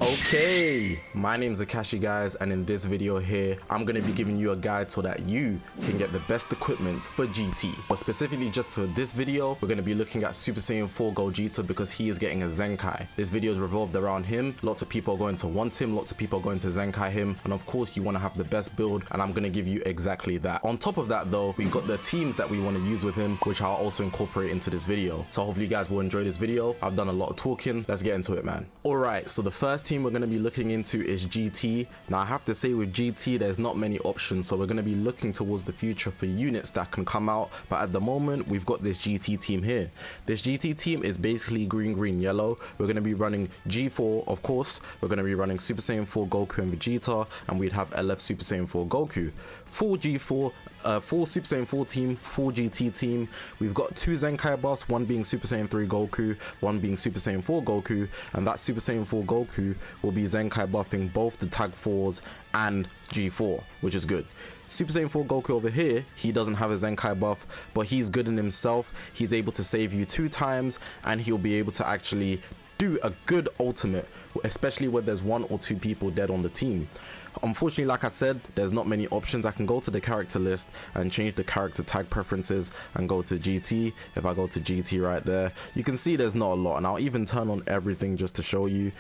Okay, my name's Zakashi, guys, and in this video here I'm going to be giving you a guide so that you can get the best equipment for GT. But specifically just for this video, we're going to be looking at Super Saiyan 4 Gogeta because he is getting a Zenkai. This video is revolved around him. Lots of people are going to want him, lots of people are going to Zenkai him, and of course you want to have the best build, and I'm going to give you exactly that. On top of that though, we got the teams that we want to use with him, which I'll also incorporate into this video. So hopefully you guys will enjoy this video. I've done a lot of talking, let's get into it, man. Alright, so the first team we're going to be looking into is GT. Now I have to say with GT there's not many options, so we're going to be looking towards the future for units that can come out, but at the moment we've got this GT team here. This GT team is basically green, yellow. We're going to be running G4, of course. We're going to be running Super Saiyan 4 Goku and Vegeta, and we'd have LF Super Saiyan 4 Goku. Full G4, full Super Saiyan 4 team, full GT team. We've got two Zenkai buffs, one being Super Saiyan 3 Goku, one being Super Saiyan 4 Goku, and that Super Saiyan 4 Goku will be Zenkai buffing both the Tag 4s and G4, which is good. Super Saiyan 4 Goku over here, he doesn't have a Zenkai buff, but he's good in himself. He's able to save you 2 times, and he'll be able to actually do a good ultimate, especially when there's 1 or 2 people dead on the team. Unfortunately, like I said, there's not many options. I can go to the character list and change the character tag preferences and go to GT. If I go to GT right there, you can see there's not a lot, and I'll even turn on everything just to show you.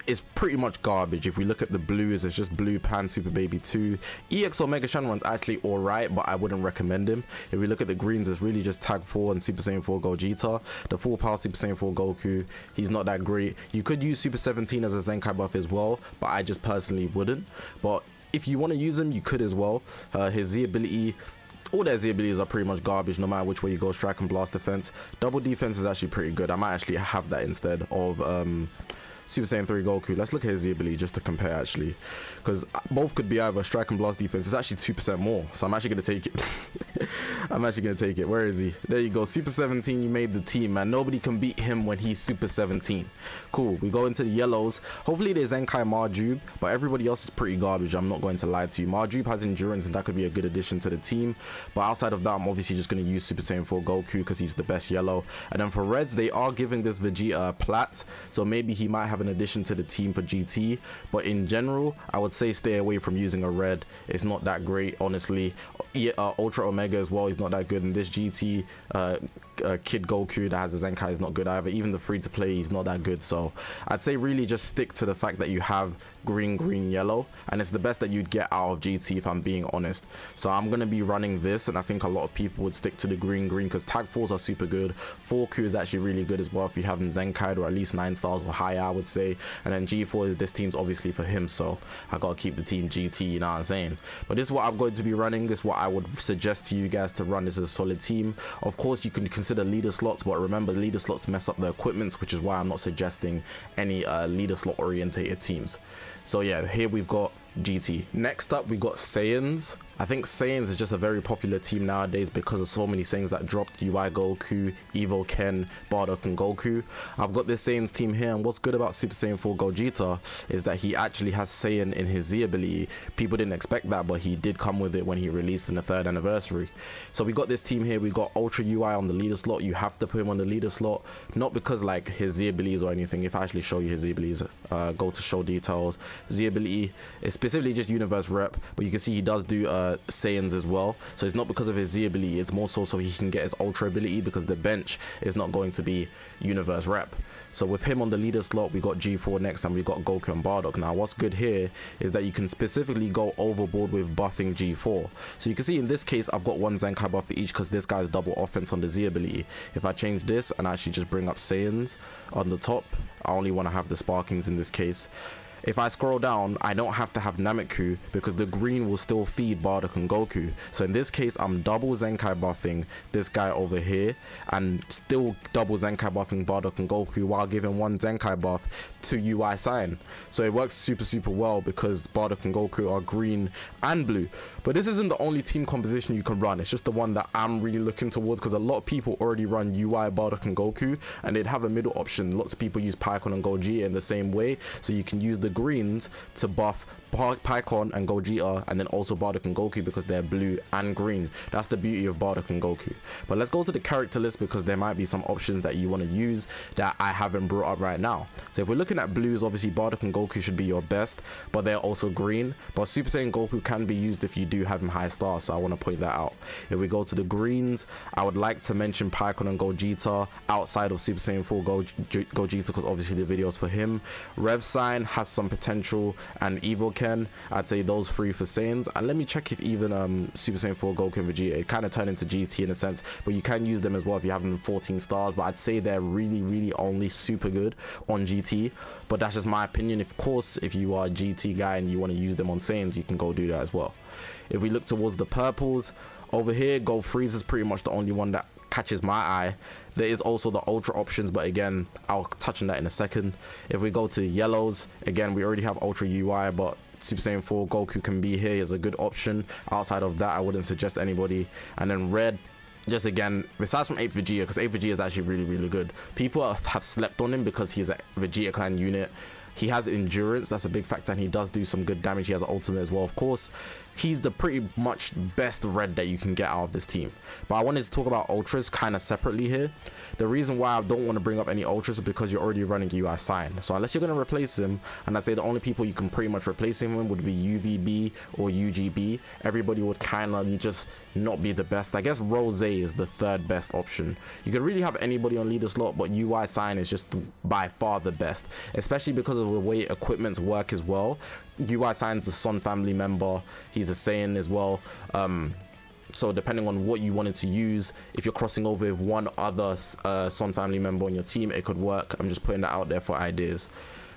It's pretty much garbage. If we look at the blues, it's just Blue Pan Super Baby 2. EX Omega Shenron's actually alright, but I wouldn't recommend him. If we look at the greens, it's really just Tag 4 and Super Saiyan 4 Gogeta. The full power Super Saiyan 4 Goku, he's not that great. You could use Super 17 as a Zenkai buff as well, but I just personally wouldn't. But if you want to use him, you could as well. His Z ability, all their Z abilities are pretty much garbage no matter which way you go. Strike and blast defense. Double defense is actually pretty good. I might actually have that instead of Super Saiyan 3 Goku. Let's look at his Z ability just to compare, actually, because both could be either strike and blast defense. It's actually 2% more, so I'm actually going to take it. I'm actually going to take it. Where is he? There you go. Super 17, you made the team, man. Nobody can beat him when he's Super 17. Cool. We go into the yellows. Hopefully there's Zenkai Marjube, but everybody else is pretty garbage. I'm not going to lie to you. Marjube has endurance, and that could be a good addition to the team, but outside of that, I'm obviously just going to use Super Saiyan 4 Goku because he's the best yellow. And then for reds, they are giving this Vegeta a plat, so maybe he might have an addition to the team for GT, but in general I would say stay away from using a red. It's not that great, honestly. Ultra Omega as well, he's not that good, and this GT Kid Goku that has a Zenkai is not good either. Even the free to play, he's not that good. So I'd say really just stick to the fact that you have green, yellow, and it's the best that you'd get out of GT, if I'm being honest. So I'm gonna be running this, and I think a lot of people would stick to the green because Tag 4s are super good. 4Q is actually really good as well if you haven't Zenkai, or at least 9 stars or higher, I would say. And then G4 is, this team's obviously for him, so I gotta keep the team GT, you know what I'm saying? But this is what I'm going to be running. This is what I would suggest to you guys to run. This is a solid team. Of course you can consider leader slots, but remember, leader slots mess up the equipment, which is why I'm not suggesting any leader slot orientated teams. So yeah, here we've got GT. Next up we got Saiyans. I think Saiyans is just a very popular team nowadays because of so many Saiyans that dropped: UI Goku, Evo Ken, Bardock and Goku. I've got this Saiyans team here, and what's good about Super Saiyan 4 Gogeta is that he actually has Saiyan in his Z ability. People didn't expect that, but he did come with it when he released in the 3rd anniversary. So we got this team here. We got Ultra UI on the leader slot. You have to put him on the leader slot, not because like his Z abilities or anything. If I actually show you his Z abilities, go to show details. Z ability is specifically just universe rep, but you can see he does do Saiyans as well. So it's not because of his Z ability, it's more so he can get his ultra ability, because the bench is not going to be universe rep. So with him on the leader slot, we got G4 next, and we got Goku and Bardock. Now what's good here is that you can specifically go overboard with buffing G4. So you can see in this case I've got 1 Zenkai buff for each, because this guy's double offense on the Z ability. If I change this and actually just bring up Saiyans on the top, I only want to have the Sparkings in this case. If I scroll down, I don't have to have Nameku because the green will still feed Bardock and Goku. So in this case, I'm double Zenkai buffing this guy over here and still double Zenkai buffing Bardock and Goku while giving 1 Zenkai buff to UI Sign. So it works super well because Bardock and Goku are green and blue. But this isn't the only team composition you can run. It's just the one that I'm really looking towards, because a lot of people already run UI, Bardock and Goku, and they'd have a middle option. Lots of people use Pycon and Gogeta in the same way, so you can use the greens to buff Pycon and Gogeta, and then also Bardock and Goku because they're blue and green. That's the beauty of Bardock and Goku. But let's go to the character list, because there might be some options that you want to use that I haven't brought up right now. So if we're looking at blues, obviously Bardock and Goku should be your best, but they're also green. But Super Saiyan Goku can be used if you do have him high star, so I want to point that out. If we go to the greens, I would like to mention Pycon and Gogeta outside of Super Saiyan 4 Gogeta, because obviously the videos for him. Rev Sign has some potential, and Evil Ken, I'd say those three for Saiyans. And let me check if even Super Saiyan 4 Goku and Vegeta, it kind of turned into GT in a sense, but you can use them as well if you have them 14 stars. But I'd say they're really only super good on GT, but that's just my opinion. Of course, if you are a GT guy and you want to use them on Saiyans, you can go do that as well. If we look towards the purples, over here Gold Freeze is pretty much the only one that catches my eye. There is also the ultra options, but again, I'll touch on that in a second. If we go to the yellows, again, we already have ultra UI, but Super Saiyan 4 Goku can be here is a good option. Outside of that, I wouldn't suggest anybody. And then red, just again, besides from 8 Vegeta, because 8 Vegeta is actually really good. People have slept on him because he's a Vegeta clan unit. He has endurance, that's a big factor, and he does do some good damage. He has an ultimate as well, of course. He's the pretty much best red that you can get out of this team. But I wanted to talk about ultras kind of separately here. The reason why I don't want to bring up any ultras is because you're already running UI Sign. So unless you're going to replace him, and I'd say the only people you can pretty much replace him with would be UVB or UGB. Everybody would kind of just not be the best. I guess Rose is the third best option. You could really have anybody on leader slot, but UI Sign is just by far the best, especially because of the way equipments work as well. UI Sign's a Son family member, he's a Saiyan as well, so depending on what you wanted to use, if you're crossing over with one other Son family member on your team, it could work. I'm just putting that out there for ideas.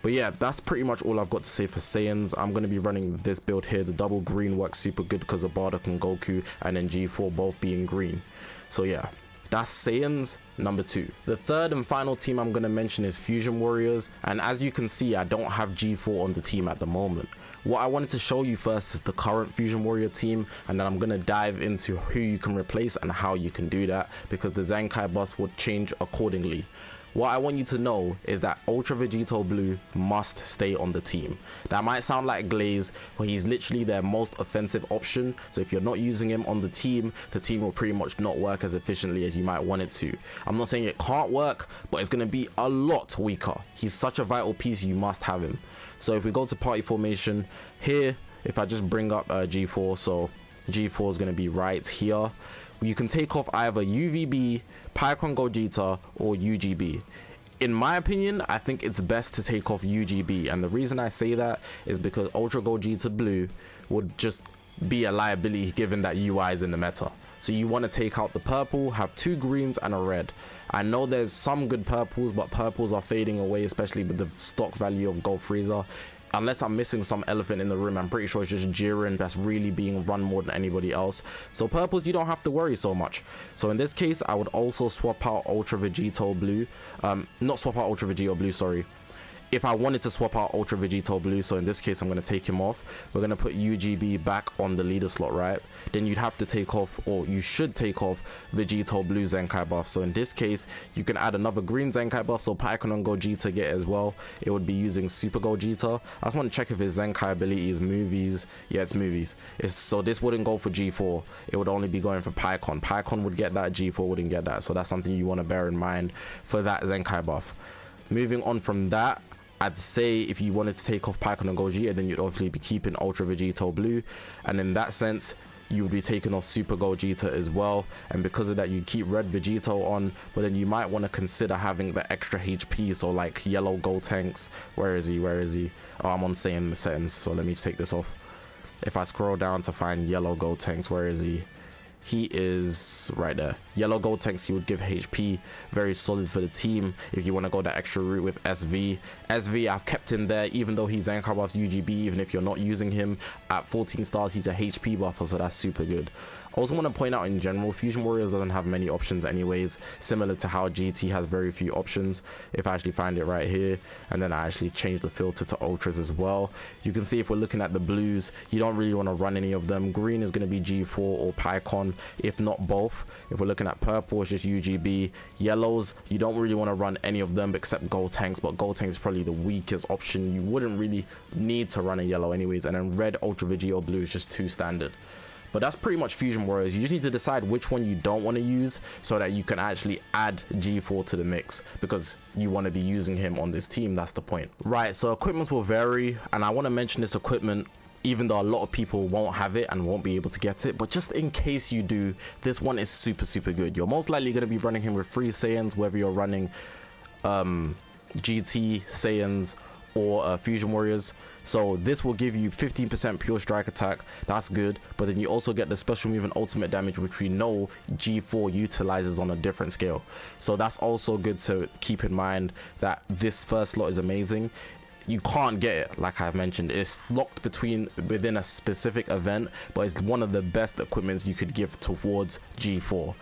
But yeah, that's pretty much all I've got to say for Saiyans. I'm going to be running this build here. The double green works super good because of Bardock and Goku, and then G4 both being green. So yeah, that's Saiyans number 2. The third and final team I'm going to mention is Fusion Warriors, and as you can see, I don't have G4 on the team at the moment. What I wanted to show you first is the current Fusion Warrior team, and then I'm going to dive into who you can replace and how you can do that, because the Zenkai bus would change accordingly. What I want you to know is that Ultra Vegito Blue must stay on the team. That might sound like Glaze, but he's literally their most offensive option. So if you're not using him on the team will pretty much not work as efficiently as you might want it to. I'm not saying it can't work, but it's going to be a lot weaker. He's such a vital piece, you must have him. So if we go to party formation here, if I just bring up G4, so G4 is going to be right here. You can take off either UVB, Pycon Gogeta, or UGB. In my opinion, I think it's best to take off UGB, and the reason I say that is because Ultra Gogeta Blue would just be a liability given that UI is in the meta. So you want to take out the purple, have 2 greens and a red. I know there's some good purples, but purples are fading away, especially with the stock value of Gold Freezer. Unless I'm missing some elephant in the room, I'm pretty sure it's just Jiren that's really being run more than anybody else. So purples, you don't have to worry so much. So in this case, I would also swap out Ultra Vegito Blue. Not swap out Ultra Vegito Blue, sorry. If I wanted to swap out Ultra Vegito Blue, so in this case I'm going to take him off. We're going to put UGB back on the leader slot, right? Then you'd have to take off, or you should take off, Vegito Blue Zenkai buff. So in this case, you can add another green Zenkai buff, so Pycon and Gogeta get it as well. It would be using Super Gogeta. I just want to check if his Zenkai ability is movies. Yeah, it's movies. So this wouldn't go for G4. It would only be going for Pycon. Pycon would get that, G4 wouldn't get that. So that's something you want to bear in mind for that Zenkai buff. Moving on from that, I'd say if you wanted to take off Pycon and Gogeta, then you'd obviously be keeping Ultra Vegito Blue, and in that sense you would be taking off Super Gogeta as well, and because of that you keep Red Vegito on, but then you might want to consider having the extra HP, so like yellow Gotenks. Where is he? Oh, I'm on Saiyan settings, so let me take this off. If I scroll down to find yellow Gotenks, where is he? He is right there. Yellow Gotenks, he would give HP, very solid for the team if you want to go that extra route with SV. I've kept him there even though he's Zenkai buffs UGB. Even if you're not using him at 14 stars, he's a HP buffer, so that's super good. Also want to point out in general, Fusion Warriors doesn't have many options anyways, similar to how GT has very few options. If I actually find it right here, and then I actually change the filter to ultras as well, you can see if we're looking at the blues, you don't really want to run any of them. Green is going to be G4 or PyCon, if not both. If we're looking at purple, it's just UGB. Yellows, you don't really want to run any of them except gold tanks, but gold tanks is probably the weakest option. You wouldn't really need to run a yellow anyways, and then red, ultra vigi or blue is just too standard. But that's pretty much Fusion Warriors. You just need to decide which one you don't want to use so that you can actually add G4 to the mix, because you want to be using him on this team. That's the point. Right, so equipment will vary, and I want to mention this equipment even though a lot of people won't have it and won't be able to get it, but just in case you do, this one is super good. You're most likely going to be running him with 3 Saiyans, whether you're running GT Saiyans or Fusion Warriors. So this will give you 15% pure strike attack. That's good, but then you also get the special move and ultimate damage, which we know G4 utilizes on a different scale. So that's also good to keep in mind, that this first slot is amazing. You can't get it, like I've mentioned. It's locked within a specific event, but it's one of the best equipments you could give towards G4.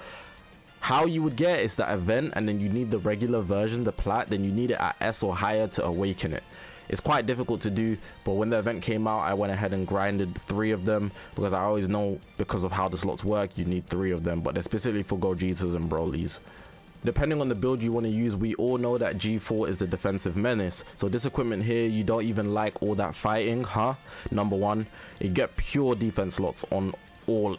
How you would get it is that event, and then you need the regular version, the plat, then you need it at S or higher to awaken it. It's quite difficult to do, but when the event came out, I went ahead and grinded 3 of them, because I always know, because of how the slots work, you need 3 of them, but they're specifically for Gogetas and Brolys. Depending on the build you want to use, we all know that G4 is the defensive menace. So this equipment here, you don't even like all that fighting, huh? Number 1, you get pure defense slots on all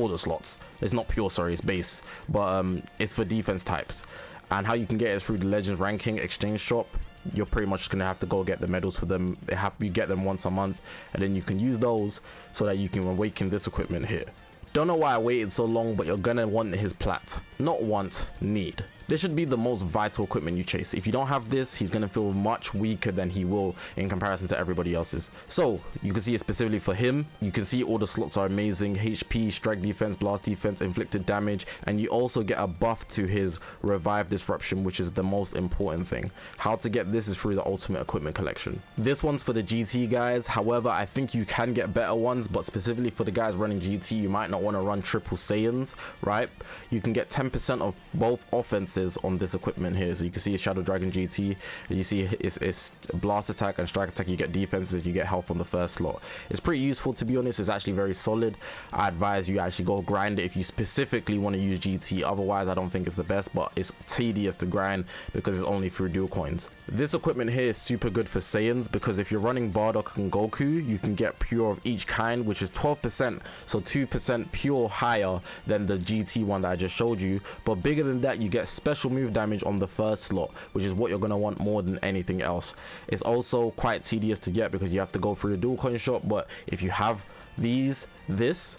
the slots. It's not pure, sorry, it's base, but it's for defense types. And how you can get it is through the Legends ranking exchange shop. You're pretty much just gonna have to go get the medals for them. You get them once a month, and then you can use those so that you can awaken this equipment here. Don't know why I waited so long, but you're gonna want his plat. Not want, need. This should be the most vital equipment you chase. If you don't have this, he's gonna feel much weaker than he will in comparison to everybody else's. So you can see it specifically for him. You can see all the slots are amazing: HP, strike defense, blast defense, inflicted damage, and you also get a buff to his revive disruption, which is the most important thing. How to get this is through the ultimate equipment collection. This one's for the GT guys. However, I think you can get better ones, but specifically for the guys running GT, you might not want to run triple Saiyans, right? You can get 10% of both offenses on this equipment here. So you can see a Shadow Dragon GT, you see it's blast attack and strike attack. You get defenses, you get health on the first slot. It's pretty useful, to be honest. It's actually very solid. I advise you actually go grind it if you specifically want to use GT. Otherwise, I don't think it's the best, but it's tedious to grind because it's only through dual coins. This equipment here is super good for Saiyans, because if you're running Bardock and Goku, you can get pure of each kind, which is 12%, so 2% pure higher than the GT one that I just showed you. But bigger than that, you get special move damage on the first slot, which is what you're going to want more than anything else. It's also quite tedious to get because you have to go through the dual coin shop, but if you have this,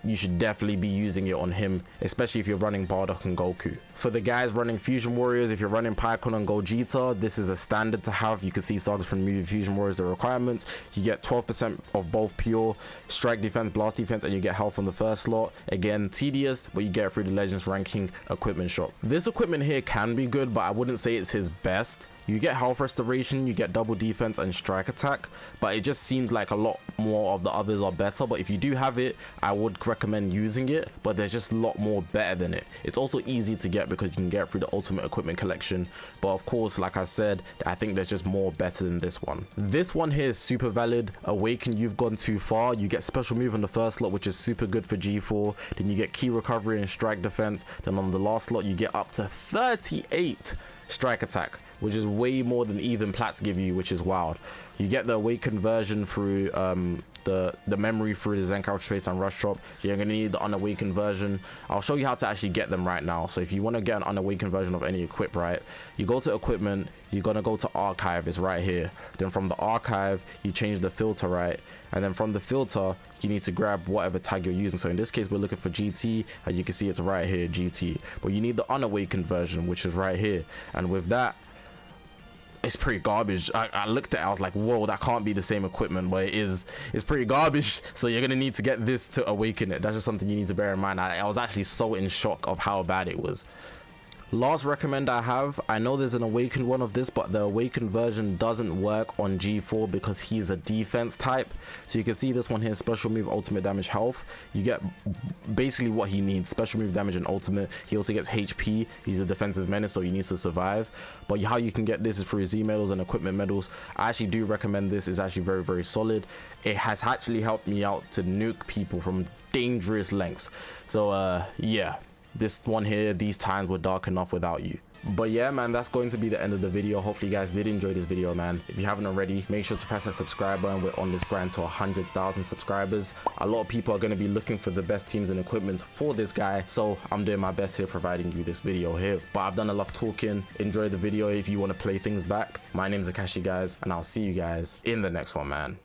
you should definitely be using it on him, especially if you're running Bardock and Goku. For the guys running Fusion Warriors, if you're running PyCon and Gogeta, this is a standard to have. You can see Sagas from the movie Fusion Warriors, the requirements. You get 12% of both pure strike defense, blast defense, and you get health on the first slot. Again, tedious, but you get it through the Legends ranking equipment shop. This equipment here can be good, but I wouldn't say it's his best. You get health restoration, you get double defense and strike attack, but it just seems like a lot more of the others are better. But if you do have it, I would recommend using it, but there's just a lot more better than it. It's also easy to get because you can get it through the ultimate equipment collection, but of course, like I said, I think there's just more better than this one. This one here is super valid. Awaken, you've gone too far. You get special move on the first slot, which is super good for G4. Then you get key recovery and strike defense. Then on the last slot, you get up to 38 strike attack, which is way more than even plats give you, which is wild. You get the awakened version through the memory through the Zenkai Space and Rush Shop. You're gonna need the unawakened version. I'll show you how to actually get them right now. So if you want to get an unawakened version of any equip, right, you go to equipment, you're gonna go to archive, it's right here. Then from the archive, you change the filter, right, and then from the filter, you need to grab whatever tag you're using. So in this case, we're looking for GT, and you can see it's right here, GT. But you need the unawakened version, which is right here. And with that, it's pretty garbage. I looked at it, I was like, whoa, that can't be the same equipment, but it is. It's pretty garbage. So you're gonna need to get this to awaken it. That's just something you need to bear in mind. I was actually so in shock of how bad it was. Last recommend I have, I know there's an awakened one of this, but the awakened version doesn't work on G4 because he's a defense type. So you can see this one here, special move, ultimate damage, health. You get basically what he needs, special move, damage, and ultimate. He also gets HP. He's a defensive menace, so he needs to survive. But how you can get this is through Z medals and equipment medals. I actually do recommend this. It's actually very, very solid. It has actually helped me out to nuke people from dangerous lengths. So yeah, this one here, these times were dark enough without you. But yeah, man, that's going to be the end of the video. Hopefully you guys did enjoy this video, man. If you haven't already, make sure to press that subscribe button. We're on this grind to 100,000 subscribers. A lot of people are going to be looking for the best teams and equipment for this guy, so I'm doing my best here providing you this video here. But I've done a lot of talking. Enjoy the video if you want to play things back. My name's Zakashi, guys, and I'll see you guys in the next one, man.